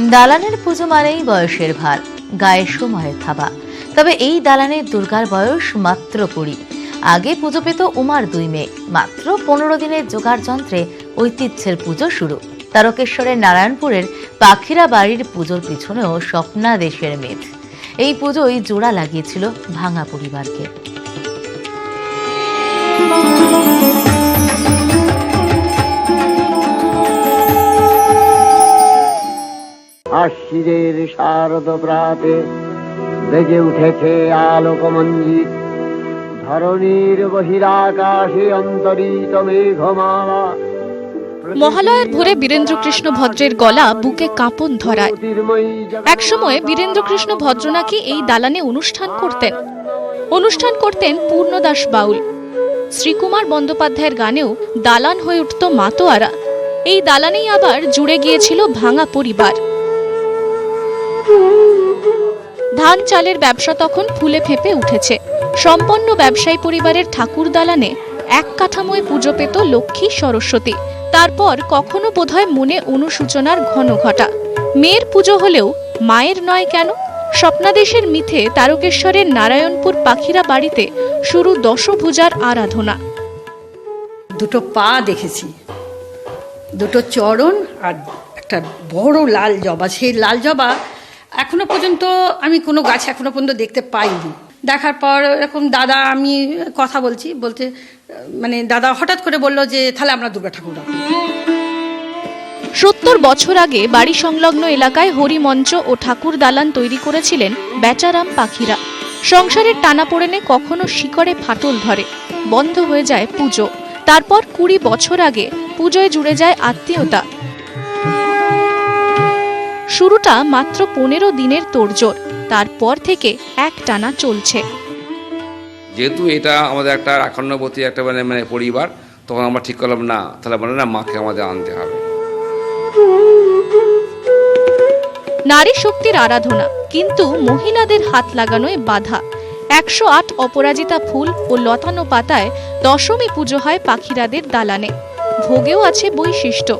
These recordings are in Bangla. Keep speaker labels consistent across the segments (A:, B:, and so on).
A: দালানের পুজো মানেই বয়সের ভার, গায়ে সময়ের থাবা। তবে এই দালানের দুর্গার বয়স মাত্র 20। আগে পুজো পেত উমার 2 মেয়ে। মাত্র 15 দিনের জোগাড় যন্ত্রে ঐতিহ্যের পুজো শুরু। তারকেশ্বরের নারায়ণপুরের পাখিরা বাড়ির পুজোর পিছনেও স্বপ্নাদেশের মেদ। এই পুজোই জোড়া লাগিয়েছিল ভাঙা পরিবারকে।
B: আশ্বিনের শারদ প্রাতে বেজে উঠেছে আলোকমঞ্জিত, ধরণীর বহিরাকাশে অন্তরিত মেঘমালা।
C: মহালয়ার ভোরে বীরেন্দ্রকৃষ্ণ ভদ্রের গলা বুকে কাঁপন ধরায়। একসময় বীরেন্দ্রকৃষ্ণ ভদ্র নাকি এই দালানে অনুষ্ঠান করতেন পূর্ণদাস বাউল। শ্রীকুমার বন্দ্যোপাধ্যায়ের গানেও দালান হয়ে উঠত মাতোয়ারা। এই দালানেই আবার জুড়ে গিয়েছিল ভাঙা পরিবার। ধান চালের ব্যবসা তখন ফুলে ফেঁপে উঠেছে। সম্পন্ন ব্যবসায়ী পরিবারের ঠাকুর দালানে এক কাঠামোয় পুজো পেত লক্ষ্মী সরস্বতী। তারপর কখনো বোধহয় মনে অনুশোচনার ঘন ঘটা। মেয়ের পুজো হলেও মায়ের নয় কেন? স্বপ্নাদেশের মিথে তারকেশ্বরের নারায়ণপুর পাখিরা বাড়িতে শুরু দশভুজার আরাধনা।
D: দুটো পা দেখেছি, দুটো চরণ আর একটা বড় লাল জবা। সেই লাল জবা এখনো পর্যন্ত আমি কোনো গাছ এখনো পর্যন্ত দেখতে পাইনি। দেখার পর এরকম দাদা, আমি কথা বলতে মানে দাদা হঠাৎ করে বলল যে তাহলে আমরা দুর্গা ঠাকুর রাখবো।
C: 70 বছর আগে বাড়ি সংলগ্ন এলাকায় হরিমঞ্চ ও ঠাকুর দালান তৈরি করেছিলেন বেচারাম পাখিরা। সংসারের টানাপোড়েনে কখনো শিকড়ে ফাটল ধরে, বন্ধ হয়ে যায় পুজো। তারপর 20 বছর আগে পুজোয় জুড়ে যায় আত্মীয়তা। শুরুটা মাত্র 15 দিনের তোড়জোড়, তারপর থেকে এক টানা চলছে।
E: যেহেতু এটা আমাদের একটা আখান্নবতী একটা মানে পরিবার, তখন আমরা ঠিক করলাম না, তাহলে বলে না মাকে আমাদের আনতে হবে।
C: নারী শক্তির আরাধনা, কিন্তু মহিলাদের হাত লাগানোয় বাধা। 108 অপরাজিতা ফুল ও লতানো পাতায় দশমী পুজো হয় পাখিরাদের দালানে। ভোগেও আছে বৈশিষ্ট্য।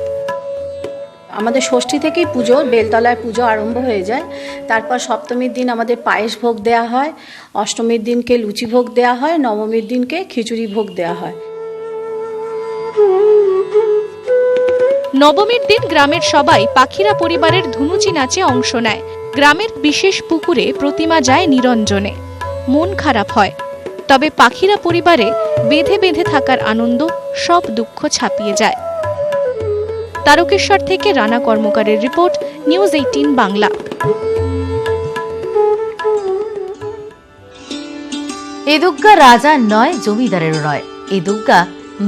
F: আমাদের ষষ্ঠী থেকেই পুজো, বেলতলায় পুজো আরম্ভ হয়ে যায়। তারপর সপ্তমীর দিন আমাদের পায়েস ভোগ দেওয়া হয়, অষ্টমীর দিনকে লুচি ভোগ দেওয়া হয়, নবমীর দিনকে খিচুড়ি ভোগ দেওয়া হয়।
C: নবমীর দিন গ্রামের সবাই পাখিরা পরিবারের ধুনুচি নাচে অংশ নেয়। গ্রামের বিশেষ পুকুরে প্রতিমা যায় নিরঞ্জনে। মন খারাপ হয়, তবে পাখিরা পরিবারে বেঁধে বেঁধে থাকার আনন্দ সব দুঃখ ছাপিয়ে যায়। তারকেশ্বর থেকে রানা কর্মকারের রিপোর্ট, নিউজ 18 বাংলা।
A: এ দুর্গা রাজার নয়, জমিদারেরও নয়। এ দুর্গা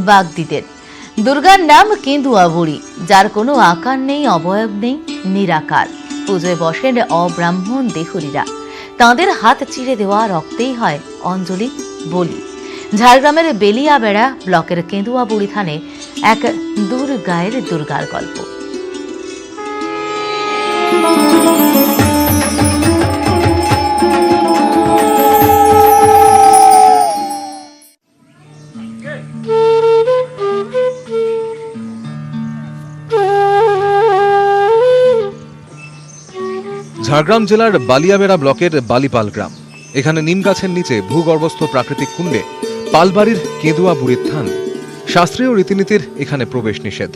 A: বাগদিদের। দুর্গার নাম কেন্দুয়া বুড়ি, যার কোনো আকার নেই, অবয়ব নেই, নিরাকার। পুজোয় বসেন অব্রাহ্মণ দেহরীরা। তাঁদের হাত চিরে দেওয়া রক্তেই হয় অঞ্জলি, বলি। ঝাড়গ্রামের বেলিয়াবেড়া ব্লকের কেন্দুয়া বুড়ি থানে এক দুর্গায়ের দুর্গার গল্প।
G: ঝাড়গ্রাম জেলার বালিয়াবেড়া ব্লকের বালিপাল গ্রাম। এখানে নিম গাছের নিচে ভূগর্ভস্থ প্রাকৃতিক কুণ্ডে পালবাড়ির কেঁদুয়া বুড়ির থান। শাস্ত্রীয় রীতিনীতির এখানে প্রবেশ নিষেধ।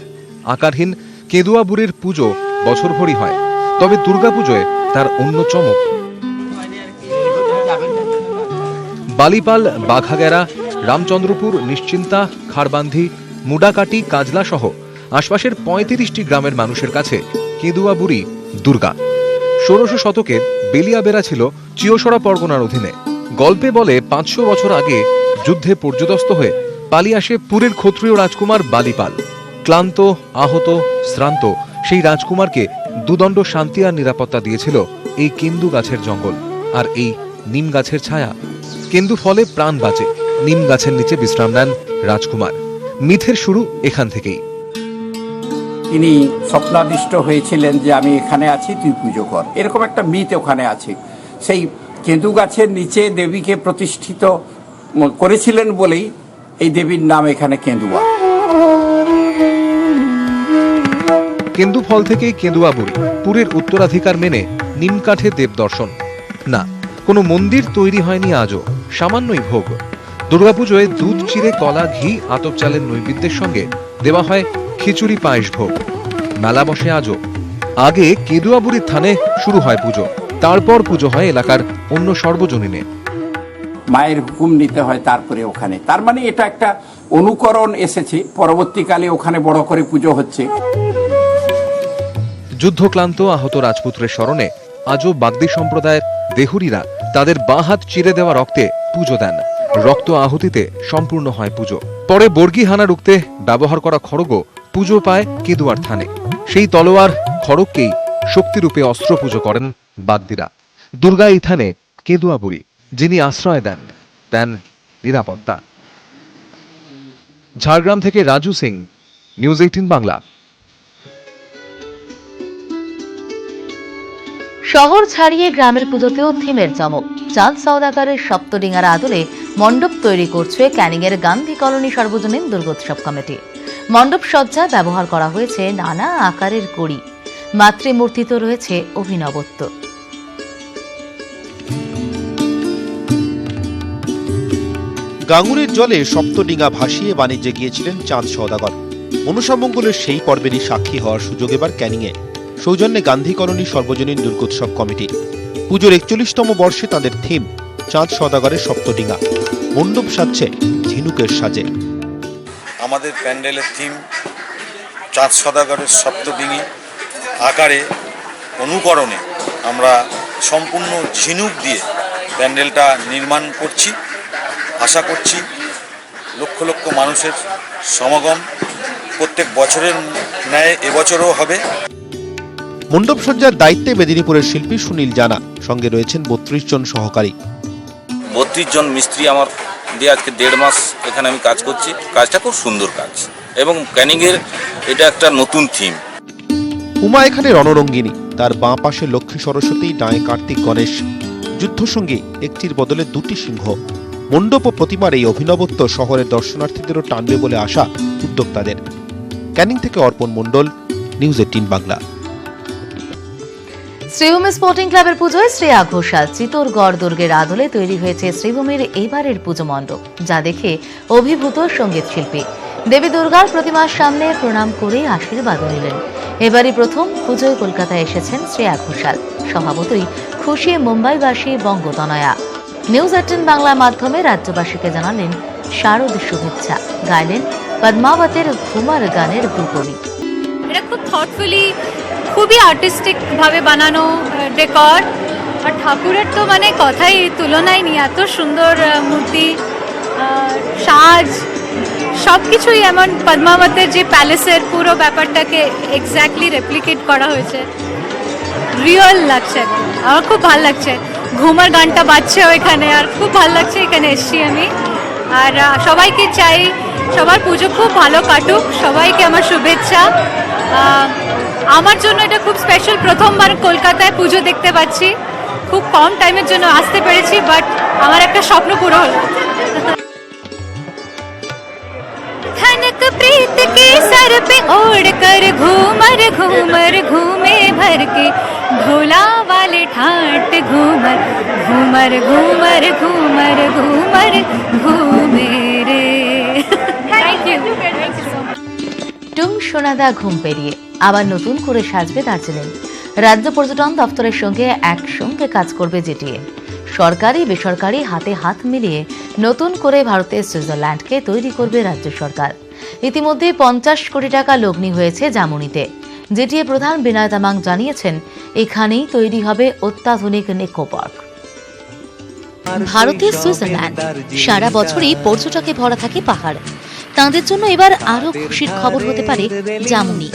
G: আকারহীন কেঁদুয়া বুড়ির পুজো বছরভরই হয়, তবে দুর্গাপুজোয় তার অন্য চমক। বালিপাল, বাঘাগেরা, রামচন্দ্রপুর, নিশ্চিন্তা, খারবান্ধি, মুডাকাটি, কাজলা সহ আশপাশের 35টি গ্রামের মানুষের কাছে কেঁদুয়া বুড়ি দুর্গা। 1600 শতকের বেলিয়াবেড়া ছিল চিওসরা পরগনার অধীনে। গল্পে বলে 500 বছর আগে যুদ্ধে পর্যুদস্ত হয়ে পালিয়ে আসে পুরীর ক্ষত্রিয় রাজকুমার বালিপাল। ক্লান্ত, আহত, শ্রান্ত সেই রাজকুমারকে দুদণ্ড শান্তি আর নিরাপত্তা দিয়েছিল এই কেন্দু গাছের জঙ্গল আর এই নিম গাছের ছায়া। কেন্দু ফলে প্রাণ বাঁচে। নিম গাছের নিচে বিশ্রাম নেন রাজকুমার। মিথের শুরু এখান থেকেই।
H: তিনি স্বপ্নাদিষ্ট হয়েছিলেন যে আমি এখানে আছি, তুই পুজো কর, এরকম একটা মিথ ওখানে আছে। সেই কেন্দু গাছের নিচে দেবীকে প্রতিষ্ঠিত করেছিলেন বলেই এই দেবীর নাম এখানে কেন্দুয়া।
G: কেন্দু ফল থেকে কেন্দুয়া বুড়ি, পুরের উত্তরাধিকার মেনে নিমকাঠে দেব দর্শন। না, কোনো মন্দির তৈরি হয়নি আজও, সামান্যই ভোগ। দুর্গাপুজোয় দুধ চিড়ে, কলা, ঘি, আতপ চালের নৈবেদ্যের সঙ্গে দেওয়া হয় খিচুড়ি পায়েস ভোগ। মেলা বসে আজও। আগে কেদুয়া বুড়ির থানে শুরু হয় পুজো, তারপর পুজো হয় এলাকার অন্য সর্বজনীনে।
H: মায়ের হুকুম নিতে হয় তারপরে ওখানে, তার মানে এটা একটা অনুকরণ এসেছে। পরবর্তীকালে ওখানে বড় করে পুজো হচ্ছে।
G: যুদ্ধক্লান্ত আহত রাজপুত্রের স্মরণে আজও বাগদি সম্প্রদায়ের দেহুরীরা তাদের বাঁ হাত চিরে দেওয়া রক্তে পুজো দেন। রক্ত আহুতিতে সম্পূর্ণ হয় পুজো। পরে বর্গী হানা রুখতে ব্যবহার করা খড়গও পুজো পায় কেদুয়ার থানে। সেই তলোয়ার খড়গকেই শক্তিরূপে অস্ত্র পুজো করেন বাগদিরা। দুর্গা এই থানে কেদুয়া বুড়ি, যিনি আশ্রয় দেন নিরাপত্তা। ঝাড়গ্রাম থেকে রাজু সিং, নিউজ 18 বাংলা।
A: শহর ছাড়িয়ে গ্রামের পুজোতেও থিমের চমক। চাঁদ সওদাগরের সপ্তডিঙার আদলে মণ্ডপ তৈরি করছে ক্যানিংয়ের গান্ধী কলোনি সর্বজনীন দুর্গোৎসব কমিটি। মণ্ডপ সজ্জায় ব্যবহার করা হয়েছে নানা আকারের কড়ি। মাতৃমূর্তিতে রয়েছে অভিনবত্ব।
I: গাঙ্গুরের জলে সপ্তডিঙা ভাসিয়ে বাণিজ্যে গিয়েছিলেন চাঁদ সওদাগর। মনসামঙ্গলের সেই পর্বেরই সাক্ষী হওয়ার সুযোগ এবার ক্যানিংয়ে, সৌজন্যে গান্ধী কলোনি সর্বজনীন দুর্গোৎসব কমিটি। পুজোর 41তম বর্ষে তাদের থিম চাঁদ সওদাগরের সপ্তডিঙা। মণ্ডপ সাজছে ঝিনুকের সাজে।
J: আমাদের প্যান্ডেলের থিম চাঁদ সওদাগরের সপ্তডিঙি আকারে অনুকরণে আমরা সম্পূর্ণ ঝিনুক দিয়ে প্যান্ডেলটা নির্মাণ করছি। আশা করছি লক্ষ লক্ষ মানুষের সমাগম প্রত্যেক বছরের ন্যায় এবছরও হবে।
I: মণ্ডপ সজ্জার দায়িত্বে মেদিনীপুরের শিল্পী সুনীল জানা, সঙ্গে রয়েছেন 32 জন সহকারী।
K: 32 জন মিস্ত্রি আমার দিয়ে আজকে 1.5 মাস এখানে আমি কাজ করছি। কাজটা খুব সুন্দর কাজ এবং ক্যানিংয়ের এটা একটা নতুন থিম।
I: উমা এখানে রণরঙ্গিনী, তার বাঁ পাশে লক্ষ্মী সরস্বতী, ডাঁয়ে কার্তিক গণেশ। যুদ্ধসঙ্গী একটির বদলে 2টি সিংহ। মণ্ডপ ও প্রতিমার এই অভিনবত্ব শহরের দর্শনার্থীদেরও টানবে বলে আশা উদ্যোক্তাদের। ক্যানিং থেকে অর্পণ মণ্ডল, নিউজ 18 বাংলা।
A: শ্রীভূমি স্পোর্টিং ক্লাবের পুজোয় শ্রেয়া ঘোষাল। চিতোরগড় দুর্গের আদলে তৈরি হয়েছে শ্রীভূমির এইবারের পুজো মণ্ডপ, যা দেখে অভিভূত সঙ্গীত শিল্পী। দেবী দুর্গার প্রতিমার সামনে প্রণাম করে আশীর্বাদ নিলেন। এবারই প্রথম পুজোয় কলকাতায় এসেছেন শ্রেয়া ঘোষাল। স্বভাবতই খুশি মুম্বাইবাসী বঙ্গতনয়া। নিউজ 18 বাংলার মাধ্যমে রাজ্যবাসীকে জানালেন শারদ শুভেচ্ছা। গাইলেন পদ্মাবতের ঘুমার গানের দুকবি।
C: এটা খুব থটফুলি, খুবই আর্টিস্টিক ভাবে বানানো ডেকর, আর ঠাকুরের তো মানে কথাই তুলনায় নেই। এত সুন্দর মূর্তি, সাজ, সব কিছুই এমন পদ্মাবতের যে প্যালেসের পুরো ব্যাপারটাকে এক্স্যাক্টলি রেপ্লিকেট করা হয়েছে। রিয়েল লাগছে, আমার খুব ভালো লাগছে। ঘুমার গানটা বাজছে এখানে, আর খুব ভালো লাগছে এখানে এসছি আমি। আর সবাইকে চাই সবার পুজো খুব ভালো কাটুক, সবাইকে আমার শুভেচ্ছা। আমার জন্য এটা খুব স্পেশাল, প্রথমবার কলকাতায় পুজো দেখতে পাচ্ছি। খুব কম টাইমের জন্য আসতে পেরেছি, বাট আমার একটা স্বপ্ন পুরো হলো। खनक प्रीत के सर पे ओढ़ कर घूमर घूमर घूमे भर के ढोला वाले ठाट घूमर घूमर घूमर घूमर घूमर घूमे रे। Thank you so much.
A: Tung Sonada ঘুম পেরিয়ে আবার নতুন করে সাজবে দার্জিলিং। রাজ্য পর্যটন দপ্তরের সঙ্গে একসঙ্গে কাজ করবে জিটিএ। সরকারি বেসরকারি হাতে হাত মিলিয়ে নতুন করে ভারতের সুইজারল্যান্ডকে তৈরি করবে রাজ্য সরকার। ইতিমধ্যে 50 কোটি টাকা লগ্নি হয়েছে জামুনিতে। জিটিএ প্রধান বিনয় তামাং জানিয়েছেন, এখানেই তৈরি হবে অত্যাধুনিক নিকো পার্ক। ভারতের সুইজারল্যান্ড সারা বছরই পর্যটকে ভরা থাকে পাহাড়। তাঁদের জন্য এবার আরো খুশির খবর হতে পারে জামুনি।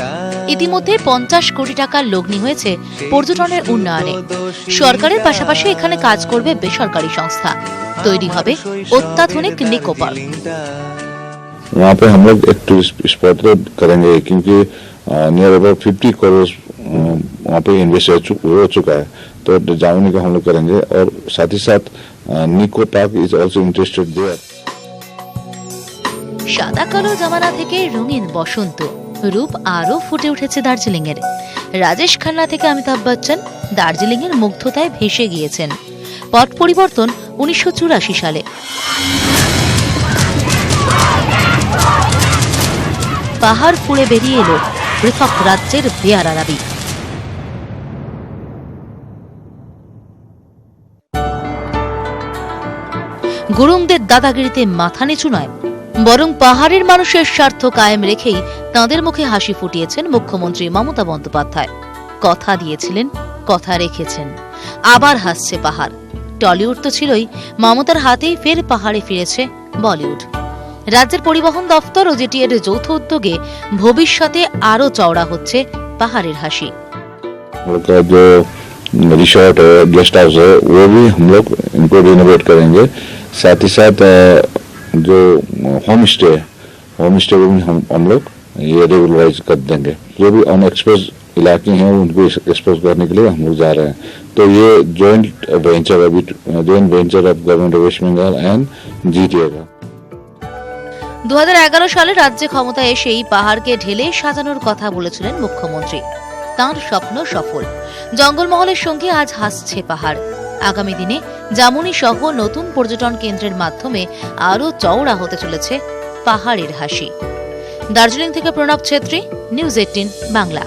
A: ইতিমধ্যে 50 কোটি টাকার লগ্নি হয়েছে পর্যটনের উন্নয়নে। সরকারের পাশাপাশি এখানে কাজ করবে বেসরকারি সংস্থা। তৈরি হবে অত্যাধুনিক নিকো পার্ক।
L: वहाँ पे हम लोग एक टूरिस्ट स्पॉट करेंगे, क्योंकि नियर अबाउट 50 करोड़ वहाँ पे इन्वेस्ट हो चुका है, तो जामुनी का हम लोग करेंगे। और साथ ही साथ Nicco park is also interested there.
A: সাদা কালো জামানা থেকে রঙিন বসন্ত, রূপ আরও ফুটে উঠেছে দার্জিলিংয়ের। রাজেশ খান্না থেকে অমিতাভ বচ্চন দার্জিলিংয়ের মুগ্ধতায় ভেসে গিয়েছেন। পট পরিবর্তন 1984 সালে। পাহাড় ফুঁড়ে বেরিয়ে এলো পৃথক রাজ্যের বেয়ারা দাবি। গুরুংদের দাদাগিরিতে মাথা নিচু নয়, বরং পাহাড়ের মানুষের স্বার্থ কায়েম রেখেই তাঁদের মুখে হাসি ফুটিয়েছেন মুখ্যমন্ত্রী মমতা বন্দ্যোপাধ্যায়। কথা দিয়েছিলেন, কথা রেখেছেন। আবার হাসছে পাহাড়। টলিউড তো ছিলই, মমতার হাতেই ফের পাহাড়ে ফিরেছে বলিউড। রাজ্যের পরিবহন দফতর ও জিটিএর যৌথ উদ্যোগে ভবিষ্যতে আরও চওড়া হচ্ছে পাহাড়ের হাসি।
L: रिसोर्ट है, गेस्ट हाउस है, वो भी हम लोग इनको रिनोवेट करेंगे। साथ ही साथ जो होम स्टे को भी हम लोग ये रेगुलराइज कर देंगे। जो भी अनएक्सपोज इलाके हैं उनको एक्सपोज करने के लिए हम लोग जा रहे हैं। तो ये joint venture of government of West Bengal and GTA का।
A: 2011 সালে রাজ্যে ক্ষমতায় এসেই পাহাড়কে ঢেলে সাজানোর কথা বলেছিলেন মুখ্যমন্ত্রী। তাঁর স্বপ্ন সফল। জঙ্গলমহলের সঙ্গে আজ হাসছে পাহাড়। আগামী দিনে জামুনি সহ নতুন পর্যটন কেন্দ্রের মাধ্যমে আরও চওড়া হতে চলেছে পাহাড়ের হাসি। দার্জিলিং থেকে প্রণব ছেত্রী, নিউজ 18 বাংলা।